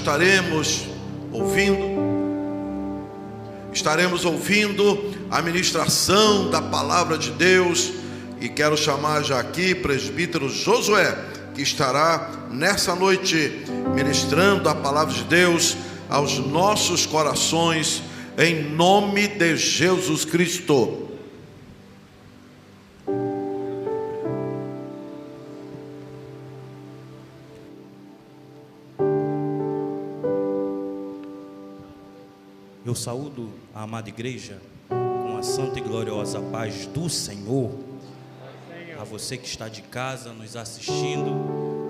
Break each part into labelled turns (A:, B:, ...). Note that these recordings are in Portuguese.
A: estaremos ouvindo a ministração da palavra de Deus, e quero chamar já aqui presbítero Josué, que estará nessa noite ministrando a palavra de Deus aos nossos corações, em nome de Jesus Cristo.
B: Eu saúdo a amada igreja com a santa e gloriosa paz do Senhor. A você que está de casa nos assistindo,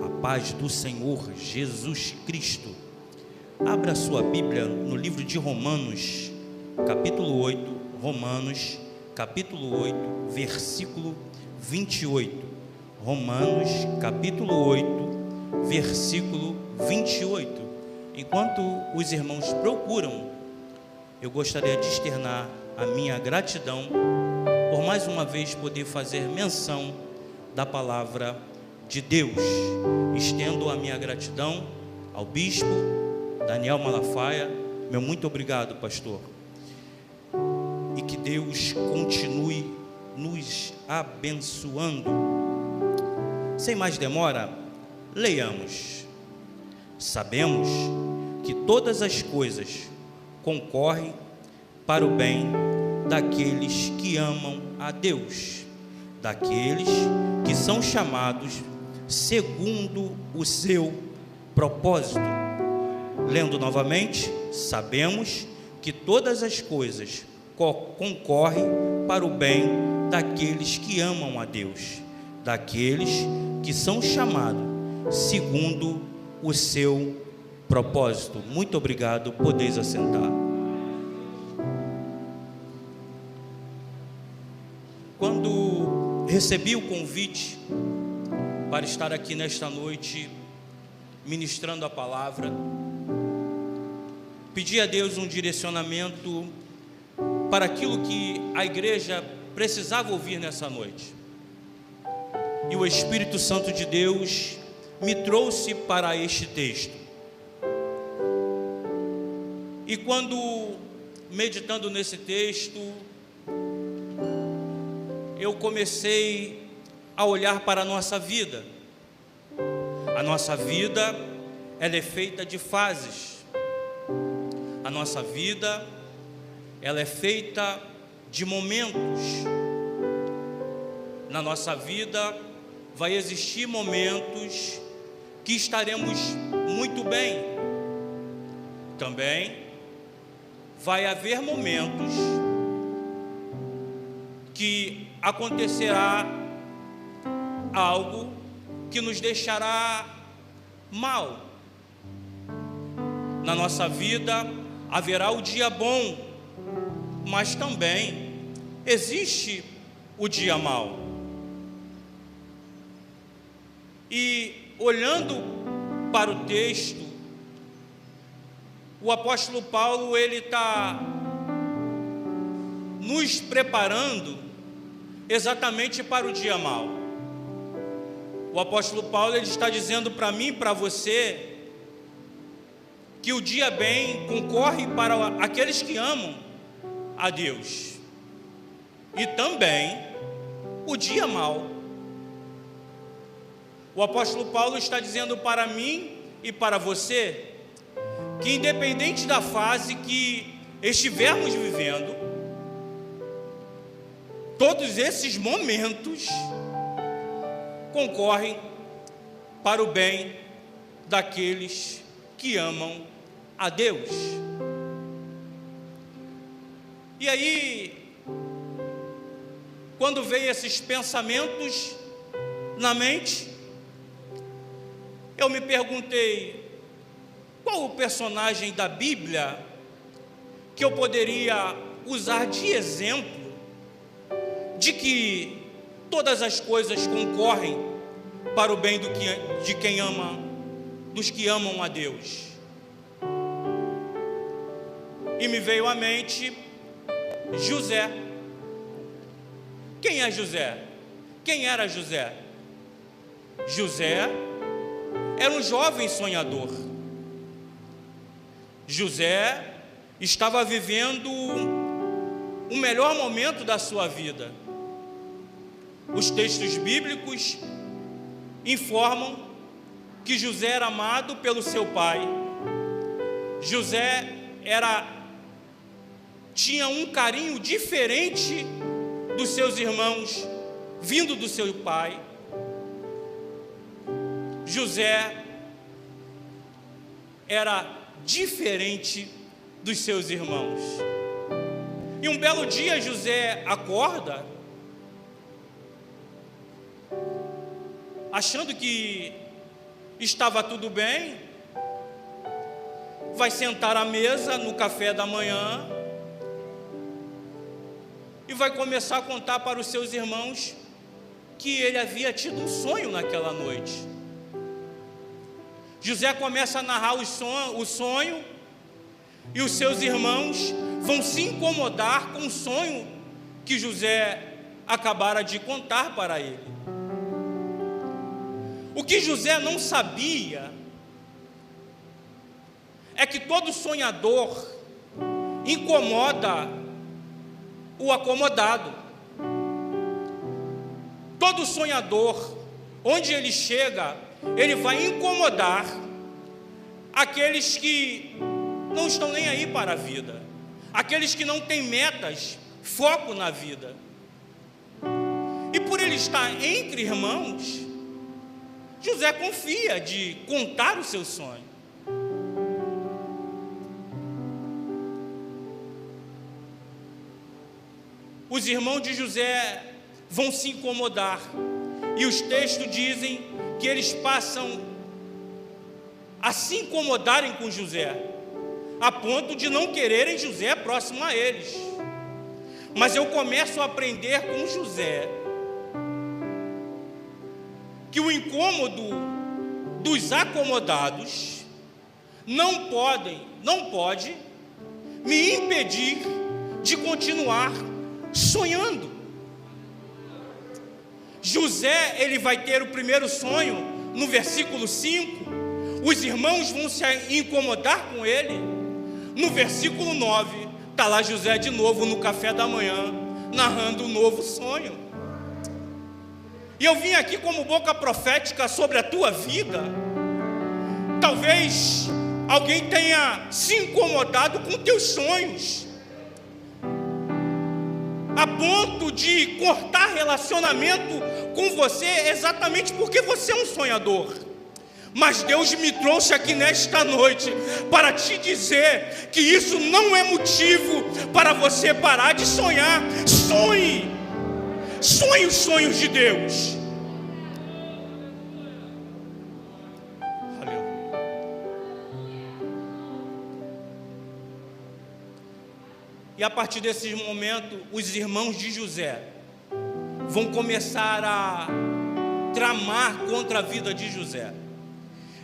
B: a paz do Senhor Jesus Cristo. Abra sua Bíblia no livro de Romanos, capítulo 8, Romanos, capítulo 8, versículo 28. Romanos, capítulo 8, versículo 28. Enquanto os irmãos procuram, eu gostaria de externar a minha gratidão por mais uma vez poder fazer menção da palavra de Deus. Estendo a minha gratidão ao bispo Daniel Malafaia. Meu muito obrigado, pastor. E que Deus continue nos abençoando. Sem mais demora, leiamos. Sabemos que todas as coisas concorrem para o bem daqueles que amam a Deus, daqueles que são chamados segundo o seu propósito. Lendo novamente, sabemos que todas as coisas concorrem para o bem daqueles que amam a Deus, daqueles que são chamados segundo o seu propósito. Muito obrigado, podeis assentar. Quando recebi o convite para estar aqui nesta noite ministrando a palavra, pedi a Deus um direcionamento para aquilo que a igreja precisava ouvir nessa noite. E o Espírito Santo de Deus me trouxe para este texto. E quando meditando nesse texto, eu comecei a olhar para a nossa vida. A nossa vida, ela é feita de fases. A nossa vida, ela é feita de momentos. Na nossa vida, vai existir momentos que estaremos muito bem. Também vai haver momentos que acontecerá algo que nos deixará mal. Na nossa vida haverá o dia bom, mas também existe o dia mau. E olhando para o texto, o apóstolo Paulo, ele está nos preparando exatamente para o dia mau. O apóstolo Paulo, ele está dizendo para mim e para você que o dia bem concorre para aqueles que amam a Deus, e também o dia mau. O apóstolo Paulo está dizendo para mim e para você que, independente da fase que estivermos vivendo, todos esses momentos concorrem para o bem daqueles que amam a Deus. E aí, quando veio esses pensamentos na mente, eu me perguntei: qual o personagem da Bíblia que eu poderia usar de exemplo de que todas as coisas concorrem para o bem de quem ama, dos que amam a Deus? E me veio à mente José. Quem é José? Quem era José? José era um jovem sonhador. José estava vivendo o melhor momento da sua vida. Os textos bíblicos informam que José era amado pelo seu pai. José tinha um carinho diferente dos seus irmãos, vindo do seu pai. José era diferente dos seus irmãos. E um belo dia José acorda, achando que estava tudo bem, vai sentar à mesa no café da manhã e vai começar a contar para os seus irmãos que ele havia tido um sonho naquela noite. José começa a narrar o sonho e os seus irmãos vão se incomodar com o sonho que José acabara de contar para ele. O que José não sabia é que todo sonhador incomoda o acomodado. Todo sonhador, onde ele chega, ele vai incomodar aqueles que não estão nem aí para a vida, aqueles que não têm metas, foco na vida. E por ele estar entre irmãos, José confia de contar o seu sonho. Os irmãos de José vão se incomodar, e os textos dizem que eles passam a se incomodarem com José, a ponto de não quererem José próximo a eles. Mas eu começo a aprender com José que o incômodo dos acomodados não pode me impedir de continuar sonhando. José, ele vai ter o primeiro sonho no versículo 5, os irmãos vão se incomodar com ele. No versículo 9, está lá José de novo no café da manhã, narrando um novo sonho. E eu vim aqui como boca profética sobre a tua vida. Talvez alguém tenha se incomodado com teus sonhos, a ponto de cortar relacionamento com você, exatamente porque você é um sonhador. Mas Deus me trouxe aqui nesta noite para te dizer que isso não é motivo para você parar de sonhar. Sonhe! Sonhe os sonhos de Deus. E a partir desse momento, os irmãos de José vão começar a tramar contra a vida de José.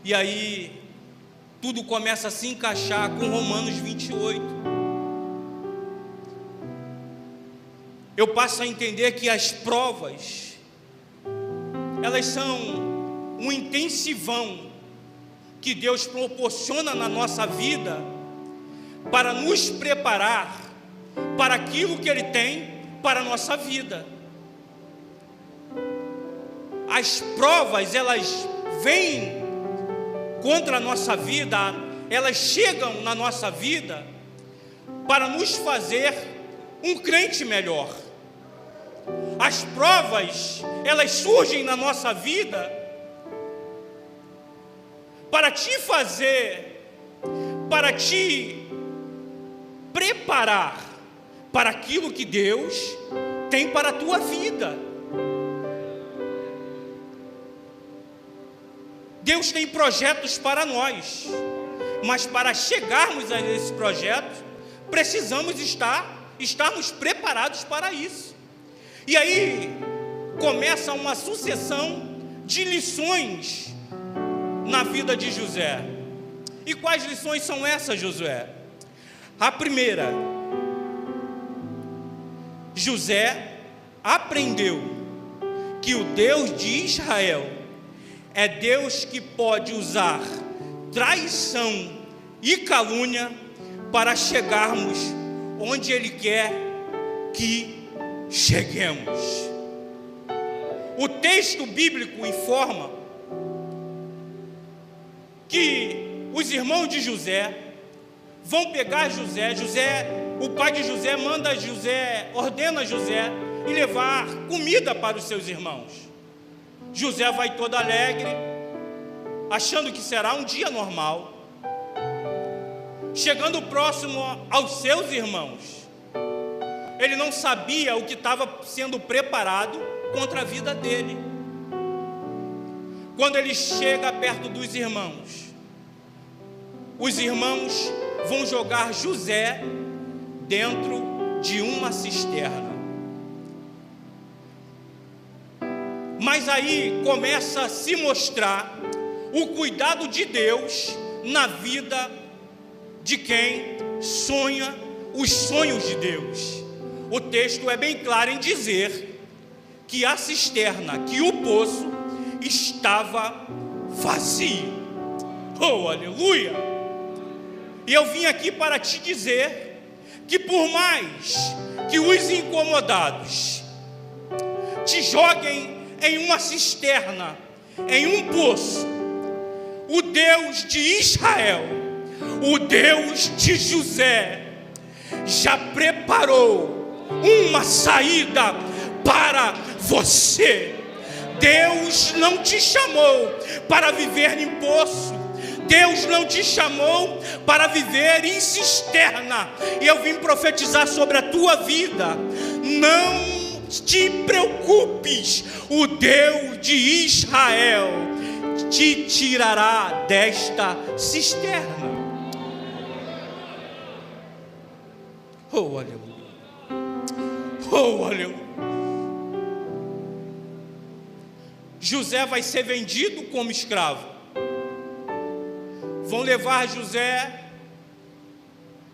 B: E aí, tudo começa a se encaixar com Romanos 28. Eu passo a entender que as provas, elas são um intensivão que Deus proporciona na nossa vida para nos preparar para aquilo que Ele tem para a nossa vida. As provas, elas vêm contra a nossa vida, elas chegam na nossa vida para nos fazer um crente melhor. As provas, elas surgem na nossa vida para te fazer, para te preparar para aquilo que Deus tem para a tua vida. Deus tem projetos para nós, mas para chegarmos a esse projeto, precisamos estarmos preparados para isso. E aí começa uma sucessão de lições na vida de José. E quais lições são essas, Josué? A primeira, José aprendeu que o Deus de Israel é Deus que pode usar traição, e calúnia para chegarmos onde Ele quer que cheguemos. O texto bíblico informa que os irmãos de José vão pegar José, o pai de José ordena José e levar comida para os seus irmãos. José vai todo alegre, achando que será um dia normal. Chegando próximo aos seus irmãos, ele não sabia o que estava sendo preparado contra a vida dele. Quando ele chega perto dos irmãos, os irmãos vão jogar José dentro de uma cisterna. Mas aí começa a se mostrar o cuidado de Deus na vida de quem sonha os sonhos de Deus. O texto é bem claro em dizer que a cisterna, que o poço estava vazio. Oh, aleluia! E eu vim aqui para te dizer que por mais que os incomodados te joguem em uma cisterna, em um poço, o Deus de Israel, o Deus de José, já preparou uma saída para você. Deus não te chamou para viver em poço. Deus não te chamou para viver em cisterna. E eu vim profetizar sobre a tua vida. Não te preocupes, o Deus de Israel te tirará desta cisterna. Oh, aleluia. Oh, aleluia. José vai ser vendido como escravo. Vão levar José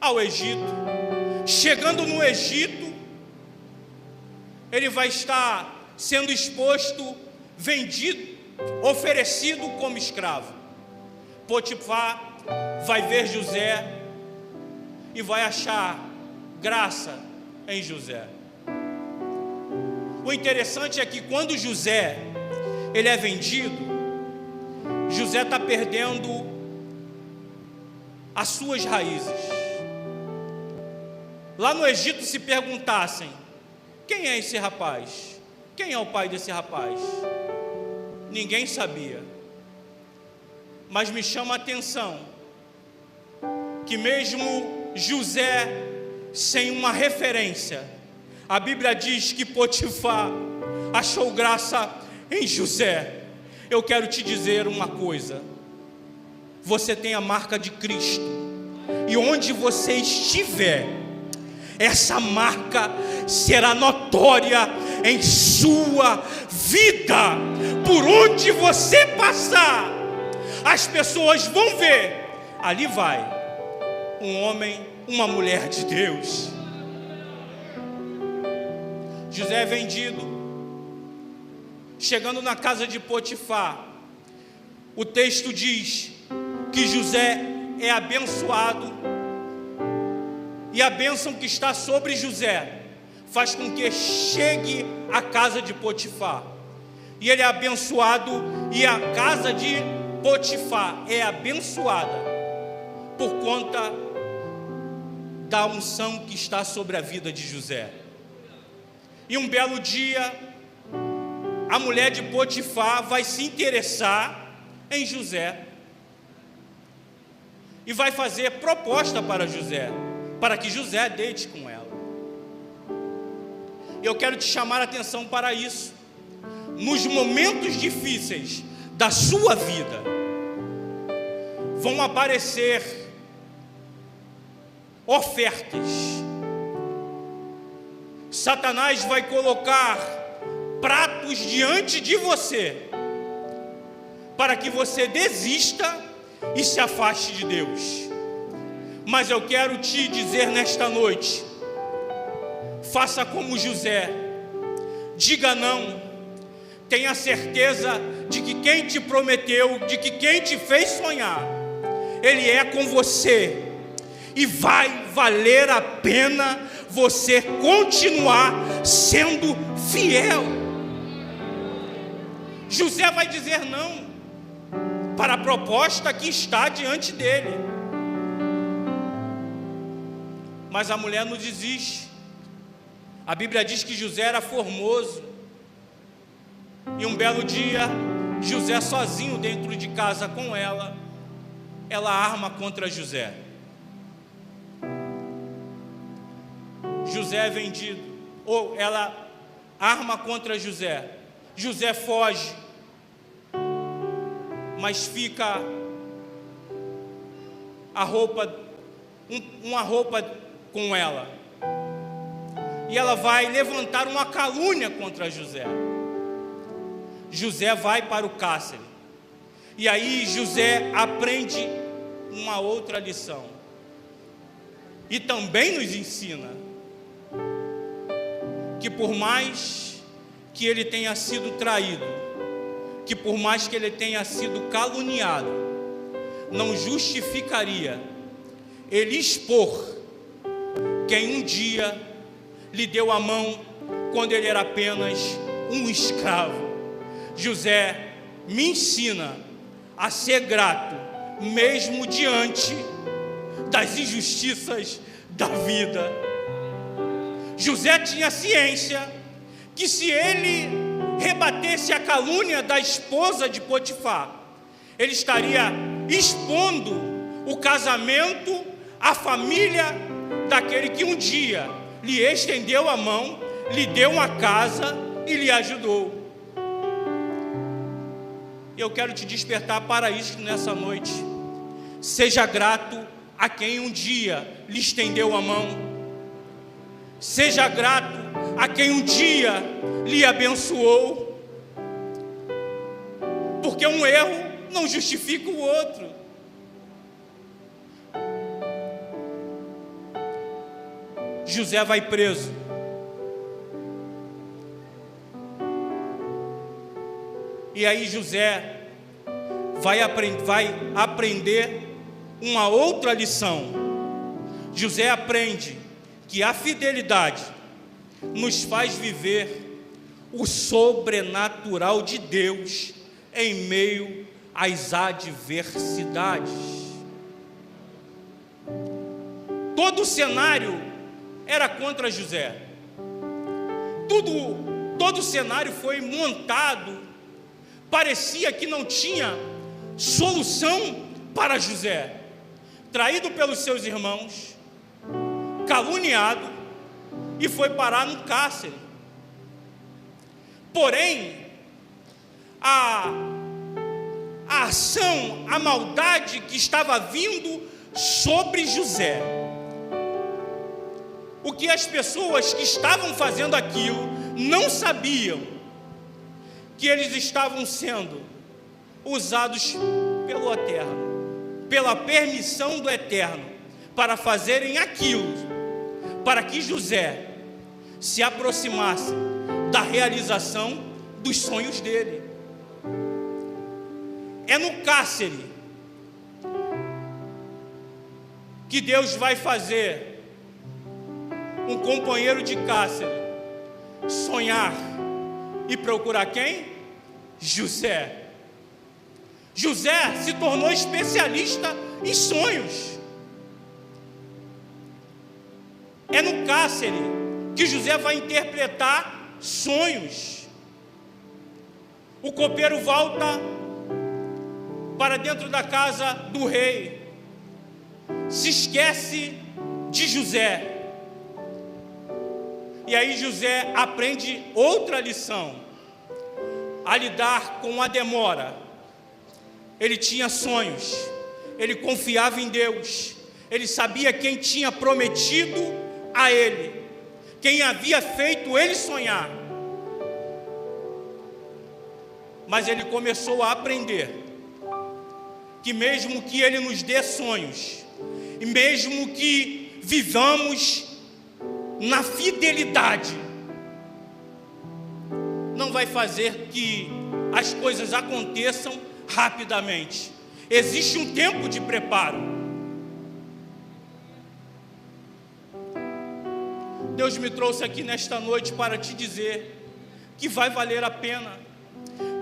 B: ao Egito. Chegando no Egito, ele vai estar sendo exposto, vendido, oferecido como escravo. Potifar vai ver José e vai achar graça em José. O interessante é que quando José ele é vendido, José está perdendo as suas raízes. Lá no Egito, se perguntassem: quem é esse rapaz? Quem é o pai desse rapaz? Ninguém sabia. Mas me chama a atenção que mesmo José sem uma referência, a Bíblia diz que Potifar achou graça em José. Eu quero te dizer uma coisa: você tem a marca de Cristo, e onde você estiver, essa marca será notória em sua vida. Por onde você passar, as pessoas vão ver: ali vai um homem, uma mulher de Deus. José é vendido. Chegando na casa de Potifar, o texto diz que José é abençoado, e a bênção que está sobre José faz com que chegue à casa de Potifar. E ele é abençoado, e a casa de Potifar é abençoada por conta da unção que está sobre a vida de José. E um belo dia, a mulher de Potifar vai se interessar em José e vai fazer proposta para José, para que José deite com ela. Eu quero te chamar a atenção para isso. Nos momentos difíceis da sua vida, vão aparecer ofertas. Satanás vai colocar pratos diante de você, para que você desista e se afaste de Deus. Mas eu quero te dizer nesta noite: faça como José, diga não. Tenha certeza de que quem te prometeu, de que quem te fez sonhar, Ele é com você. E vai valer a pena você continuar sendo fiel. José vai dizer não para a proposta que está diante dele. Mas a mulher não desiste. A Bíblia diz que José era formoso. E um belo dia, José sozinho dentro de casa com ela arma contra José. José é vendido, ou ela arma contra José. José foge, mas fica uma roupa com ela. E ela vai levantar uma calúnia contra José. José vai para o cárcere. E aí José aprende uma outra lição. E também nos ensina que por mais que ele tenha sido traído, que por mais que ele tenha sido caluniado, não justificaria ele expor quem um dia lhe deu a mão quando ele era apenas um escravo. José me ensina a ser grato, mesmo diante das injustiças da vida. José tinha ciência que se ele rebatesse a calúnia da esposa de Potifar, ele estaria expondo o casamento, a família daquele que um dia lhe estendeu a mão, lhe deu uma casa e lhe ajudou. Eu quero te despertar para isso nessa noite. Seja grato a quem um dia lhe estendeu a mão. Seja grato a quem um dia lhe abençoou. Porque um erro não justifica o outro. José vai preso. E aí José vai aprender uma outra lição. José aprende que a fidelidade nos faz viver o sobrenatural de Deus em meio às adversidades. Todo o cenário era contra José. Todo o cenário foi montado. Parecia que não tinha solução para José. Traído pelos seus irmãos, caluniado e foi parar no cárcere. Porém, a ação, a maldade que estava vindo sobre José, o que as pessoas que estavam fazendo aquilo não sabiam, que eles estavam sendo usados pelo Eterno, pela permissão do Eterno, para fazerem aquilo, para que José se aproximasse da realização dos sonhos dele. É no cárcere que Deus vai fazer um companheiro de cárcere sonhar e procurar quem? José. José se tornou especialista em sonhos. É no cárcere que José vai interpretar sonhos. O copeiro volta para dentro da casa do rei, se esquece de José. E aí José aprende outra lição, a lidar com a demora. Ele tinha sonhos, ele confiava em Deus, ele sabia quem tinha prometido a ele, quem havia feito ele sonhar. Mas ele começou a aprender que mesmo que ele nos dê sonhos, e mesmo que vivamos na fidelidade, não vai fazer que as coisas aconteçam rapidamente. existe um tempo de preparo. Deus me trouxe aqui nesta noite para te dizer que vai valer a pena.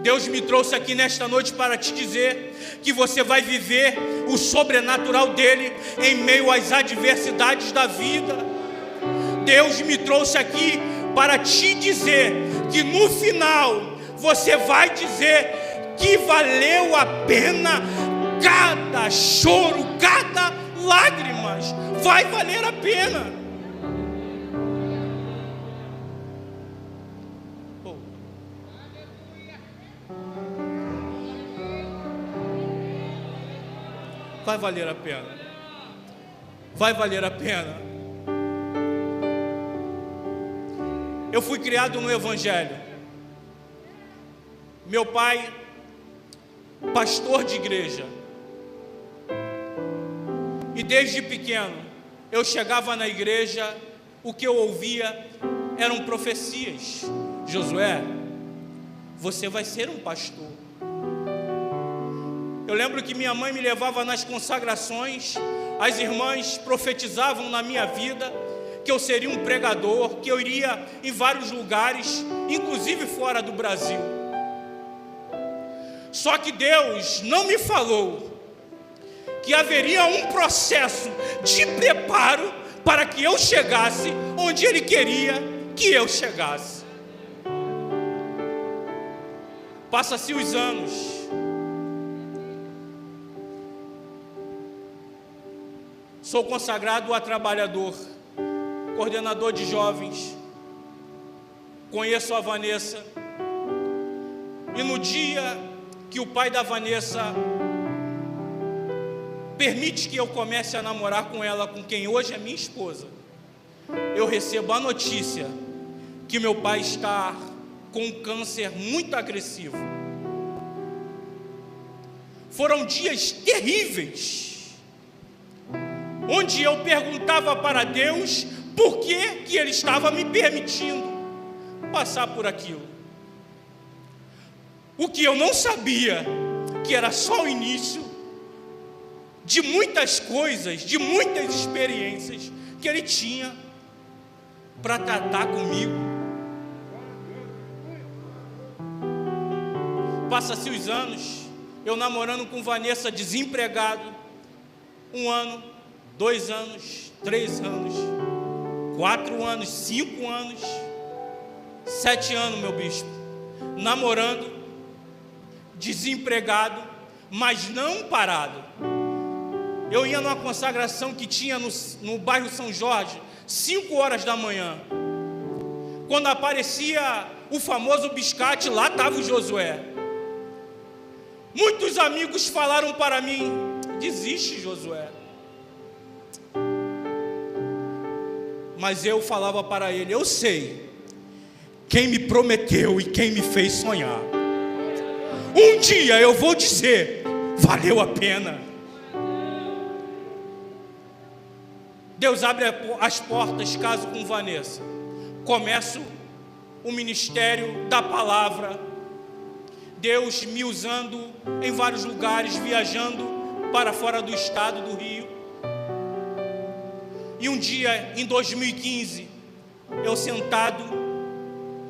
B: Deus me trouxe aqui nesta noite para te dizer que você vai viver o sobrenatural dele em meio às adversidades da vida. Deus me trouxe aqui para te dizer que no final você vai dizer que valeu a pena cada choro, cada lágrima. Vai valer a pena. Vai valer a pena. Vai valer a pena. Eu fui criado no Evangelho. Meu pai, pastor de igreja. E desde pequeno, eu chegava na igreja, o que eu ouvia eram profecias. Josué, você vai ser um pastor. Eu lembro que minha mãe me levava nas consagrações, as irmãs profetizavam na minha vida que eu seria um pregador, que eu iria em vários lugares, inclusive fora do Brasil. Só que Deus não me falou que haveria um processo de preparo para que eu chegasse onde Ele queria que eu chegasse. Passa-se os anos. Sou consagrado a trabalhador, coordenador de jovens. Conheço a Vanessa. E no dia que o pai da Vanessa permite que eu comece a namorar com ela, com quem hoje é minha esposa, eu recebo a notícia que meu pai está com um câncer muito agressivo. Foram dias terríveis, onde eu perguntava para Deus por que Ele estava me permitindo passar por aquilo. O que eu não sabia, que era só o início de muitas coisas, de muitas experiências que Ele tinha para tratar comigo. Passa-se os anos, eu namorando com Vanessa, desempregado, 1 ano, 2 anos, 3 anos, 4 anos, 5 anos, 7 anos, meu bispo, namorando, desempregado, mas não parado. Eu ia numa consagração que tinha no bairro São Jorge, 5 horas da manhã. Quando aparecia o famoso biscate, lá estava o Josué. Muitos amigos falaram para mim: desiste, Josué. Mas eu falava para ele: eu sei quem me prometeu e quem me fez sonhar. Um dia eu vou dizer: valeu a pena. Deus abre as portas, caso com Vanessa. Começo o ministério da palavra. Deus me usando em vários lugares, viajando para fora do estado do Rio. E um dia, em 2015, eu sentado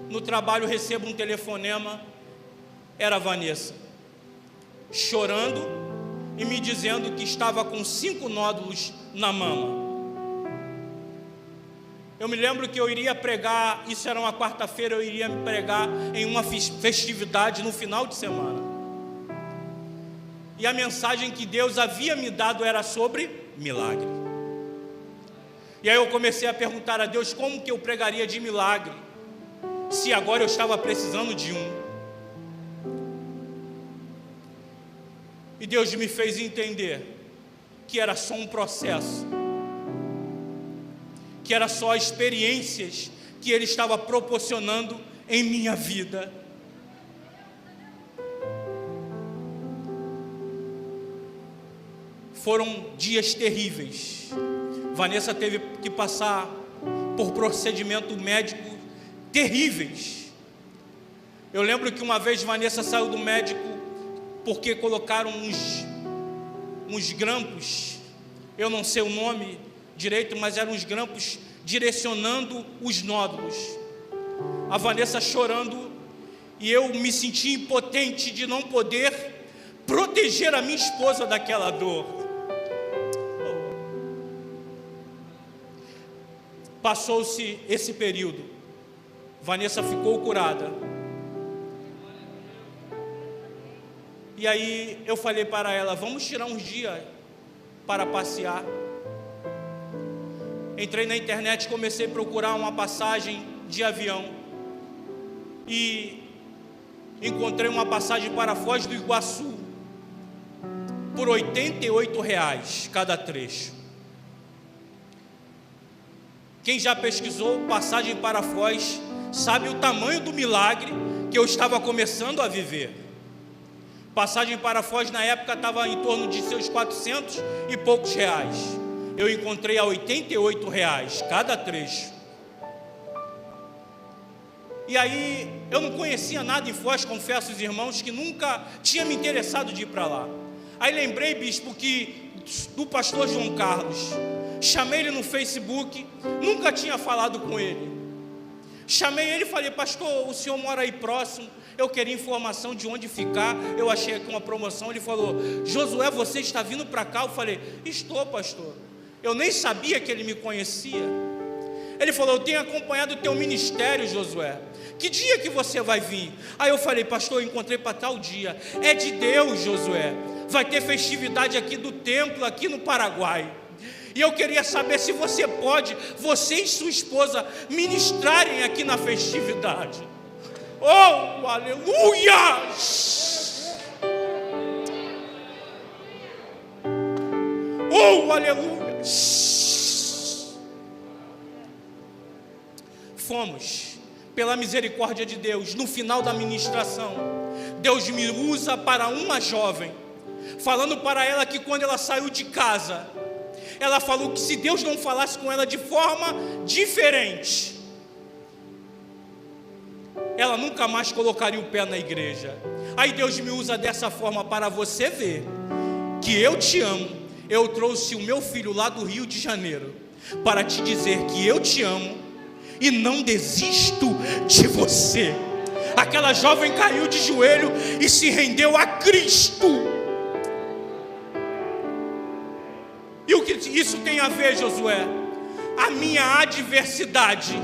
B: no trabalho, recebo um telefonema. Era a Vanessa, chorando e me dizendo que estava com 5 nódulos na mama. Eu me lembro que eu iria pregar, isso era uma quarta-feira, eu iria pregar em uma festividade no final de semana. E a mensagem que Deus havia me dado era sobre milagre. E aí eu comecei a perguntar a Deus como que eu pregaria de milagre, se agora eu estava precisando de um. E Deus me fez entender que era só um processo, que era só experiências que Ele estava proporcionando em minha vida. Foram dias terríveis. Vanessa teve que passar por procedimento médico terríveis. Eu lembro que uma vez Vanessa saiu do médico porque colocaram uns grampos, eu não sei o nome direito, mas eram uns grampos direcionando os nódulos. A Vanessa chorando, e eu me senti impotente de não poder proteger a minha esposa daquela dor. Passou-se esse período, Vanessa ficou curada. E aí eu falei para ela, vamos tirar uns dias para passear. Entrei na internet, comecei a procurar uma passagem de avião e encontrei uma passagem para Foz do Iguaçu por R$ 88 cada trecho. Quem já pesquisou passagem para Foz sabe o tamanho do milagre que eu estava começando a viver. Passagem para Foz na época estava em torno de seus 400 e poucos reais. Eu encontrei a R$ 88 cada trecho. E aí eu não conhecia nada em Foz, confesso aos irmãos que nunca tinha me interessado de ir para lá. Aí lembrei, bispo, do pastor João Carlos. Chamei ele no Facebook, nunca tinha falado com ele. Chamei ele e falei, pastor, o senhor mora aí próximo, eu queria informação de onde ficar, eu achei aqui uma promoção. Ele falou, Josué, você está vindo para cá? Eu falei, estou, pastor. Eu nem sabia que ele me conhecia. Ele falou, eu tenho acompanhado o teu ministério, Josué. Que dia que você vai vir? Aí eu falei, pastor, eu encontrei para tal dia. É de Deus, Josué. Vai ter festividade aqui do templo, aqui no Paraguai. E eu queria saber se você pode, você e sua esposa, ministrarem aqui na festividade. Oh, aleluia! Oh, aleluia! Fomos, pela misericórdia de Deus, no final da ministração, Deus me usa para uma jovem, falando para ela que quando ela saiu de casa, ela falou que se Deus não falasse com ela de forma diferente, ela nunca mais colocaria o pé na igreja. Aí Deus me usa dessa forma para você ver que eu te amo. Eu trouxe o meu filho lá do Rio de Janeiro para te dizer que eu te amo e não desisto de você. Aquela jovem caiu de joelho e se rendeu a Cristo. E o que isso tem a ver, Josué? A minha adversidade,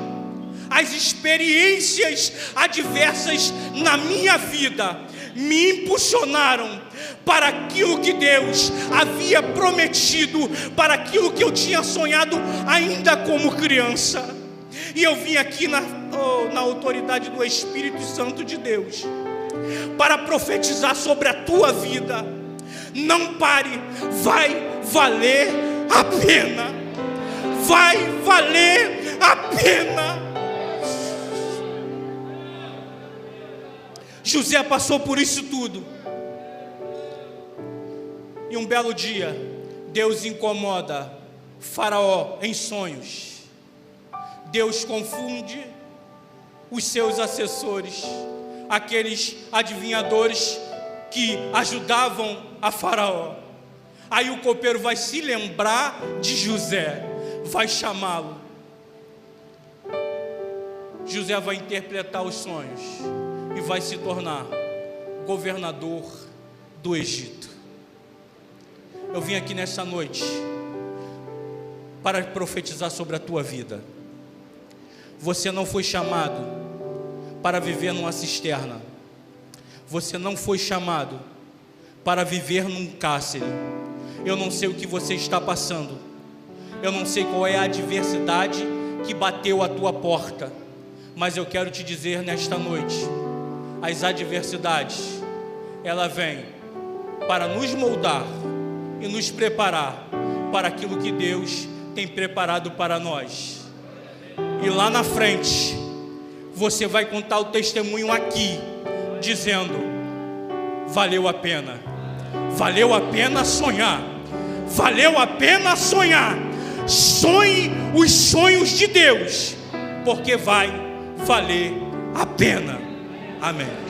B: as experiências adversas na minha vida me impulsionaram para aquilo que Deus havia prometido, para aquilo que eu tinha sonhado ainda como criança. E eu vim aqui na autoridade do Espírito Santo de Deus para profetizar sobre a tua vida. Não pare, vai valer a pena. Vai valer a pena. José passou por isso tudo. E um belo dia, Deus incomoda Faraó em sonhos. Deus confunde os seus assessores, aqueles adivinhadores que ajudavam a Faraó. Aí o copeiro vai se lembrar de José, vai chamá-lo. José vai interpretar os sonhos e vai se tornar governador do Egito. Eu vim aqui nessa noite para profetizar sobre a tua vida. Você não foi chamado para viver numa cisterna. Você não foi chamado para viver num cárcere. Eu não sei o que você está passando. Eu não sei qual é a adversidade que bateu à tua porta. Mas eu quero te dizer nesta noite, as adversidades, ela vem para nos moldar e nos preparar para aquilo que Deus tem preparado para nós. E lá na frente, você vai contar o testemunho aqui, dizendo, valeu a pena sonhar, valeu a pena sonhar. Sonhe os sonhos de Deus, porque vai valer a pena. Amém.